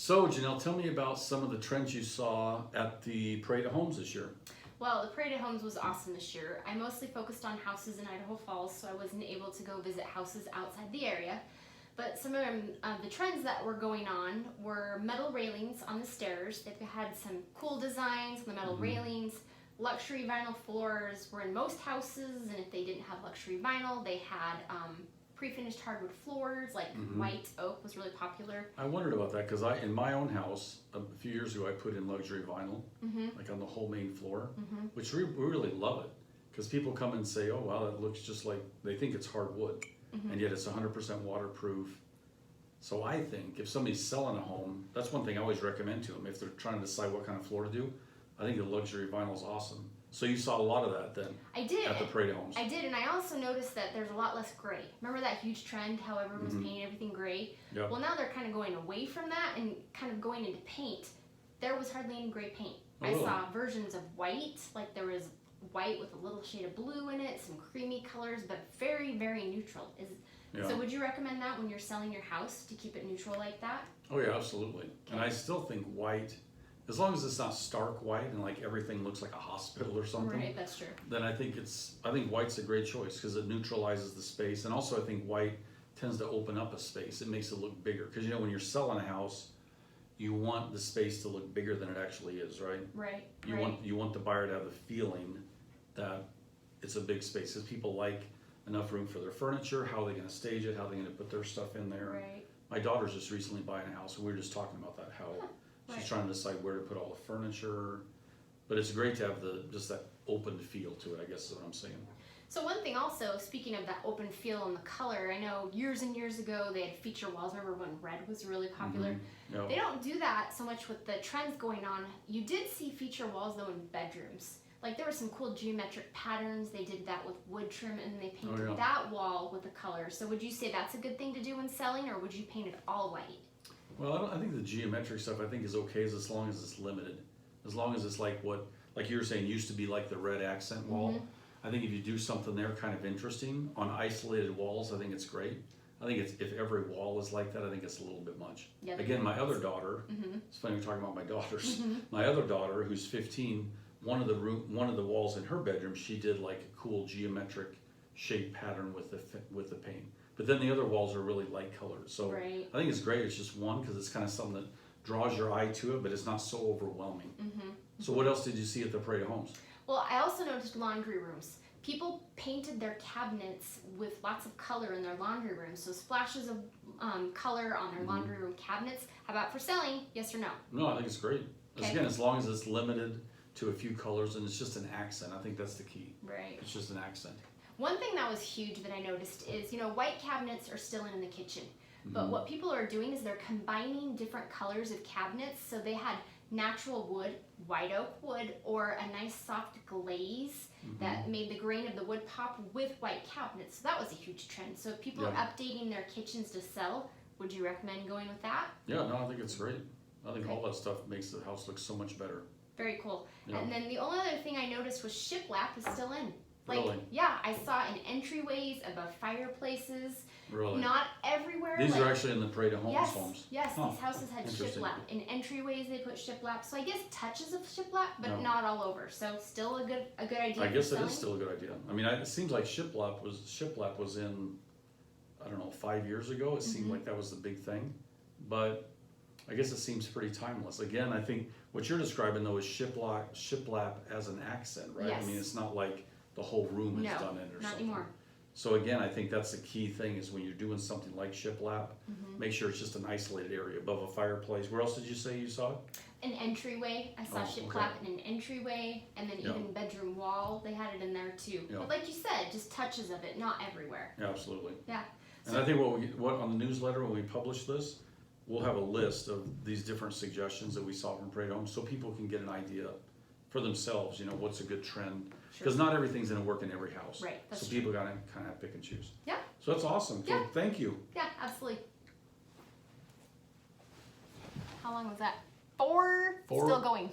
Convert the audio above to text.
So, Janelle, tell me about some of the trends you saw at the Parade of Homes this year. Well, the Parade of Homes was awesome this year. I mostly focused on houses in Idaho Falls, so I wasn't able to go visit houses outside the area. But some of the trends that were going on were metal railings on the stairs. They had some cool designs on the metal railings. Luxury vinyl floors were in most houses, and if they didn't have luxury vinyl, they had pre-finished hardwood floors, like white oak was really popular. I wondered about that because in my own house, a few years ago, I put in luxury vinyl, like on the whole main floor, which we really love it because people come and say, oh, wow, that looks just like, they think it's hardwood, and yet it's 100% waterproof. So I think if somebody's selling a home, that's one thing I always recommend to them. If they're trying to decide what kind of floor to do, I think the luxury vinyl is awesome. So you saw a lot of that then? I did. At the Parade of Homes? I did, and I also noticed that there's a lot less gray. Remember that huge trend, how everyone was painting everything gray? Yep. Well, now they're kind of going away from that and kind of going into paint. There was hardly any gray paint. Oh, I really? saw versions of white, like there was white with a little shade of blue in it, some creamy colors, but very, very neutral. So would you recommend that when you're selling your house, to keep it neutral like that? Oh yeah, absolutely. And I still think white, as long as it's not stark white and like everything looks like a hospital or something, Right, that's true. then I think white's a great choice because it neutralizes the space. And also I think white tends to open up a space. It makes it look bigger. Because when you're selling a house, you want the space to look bigger than it actually is, right? Right. You want the buyer to have the feeling that it's a big space. Because people like enough room for their furniture, how are they going to stage it, how are they going to put their stuff in there. Right. My daughter's just recently buying a house, and we were just talking about that, how she's trying to decide where to put all the furniture. But it's great to have just that open feel to it, I guess is what I'm saying. So one thing also, speaking of that open feel and the color, I know years and years ago they had feature walls. Remember when red was really popular? Yep. They don't do that so much with the trends going on. You did see feature walls though in bedrooms. Like there were some cool geometric patterns. They did that with wood trim and they painted that wall with the color. So would you say that's a good thing to do when selling, or would you paint it all white? Well, I think the geometric stuff I think is okay as long as it's limited. As long as it's like you were saying, used to be like the red accent wall. I think if you do something there kind of interesting on isolated walls, I think it's great. I think if every wall is like that, I think it's a little bit much. Yeah, Again, my other daughter, it's funny we're talking about my daughters. My other daughter, who's 15, one of the walls in her bedroom, she did like a cool geometric shape pattern with the paint. But then the other walls are really light colored. So I think it's great. It's just one because it's kind of something that draws your eye to it, but it's not so overwhelming. So what else did you see at the Parade of Homes? Well, I also noticed laundry rooms. People painted their cabinets with lots of color in their laundry rooms. So splashes of color on their laundry room cabinets. How about for selling? Yes or no? No, I think it's great. Again, as long as it's limited to a few colors and it's just an accent. I think that's the key. Right. It's just an accent. One thing that was huge that I noticed is, white cabinets are still in the kitchen. But what people are doing is they're combining different colors of cabinets. So they had natural wood, white oak wood, or a nice soft glaze that made the grain of the wood pop with white cabinets. So that was a huge trend. So if people are updating their kitchens to sell, would you recommend going with that? Yeah, no, I think it's great. I think all that stuff makes the house look so much better. Very cool. Yeah. And then the only other thing I noticed was shiplap is still in. Really? Yeah, I saw in entryways, above fireplaces. Really? Not everywhere. These are actually in the Parade of Homes homes. Yes, these houses had Interesting. shiplap. In entryways they put shiplap. So I guess touches of shiplap, but not all over. So still a good idea. I guess for it is selling. still a good idea. I mean, it seems like shiplap was in, I don't know, 5 years ago. It seemed like that was the big thing, but I guess it seems pretty timeless. Again, I think what you're describing though is shiplap as an accent, right? Yes. I mean, it's not like the whole room is done in or not something. anymore. So again, I think that's the key thing is when you're doing something like shiplap, make sure it's just an isolated area above a fireplace. Where else did you say you saw it? An entryway. I saw shiplap in an entryway, and then even bedroom wall. They had it in there too. But like you said, just touches of it, not everywhere. Yeah, absolutely. Yeah. And I think what on the newsletter when we publish this, we'll have a list of these different suggestions that we saw from Parade of Homes so people can get an idea for themselves, what's a good trend. Because not everything's going to work in every house. Right, that's so true. people got to kind of pick and choose. Yeah. So that's awesome. Yeah. So thank you. Yeah, absolutely. How long was that? 4? Four. Still going.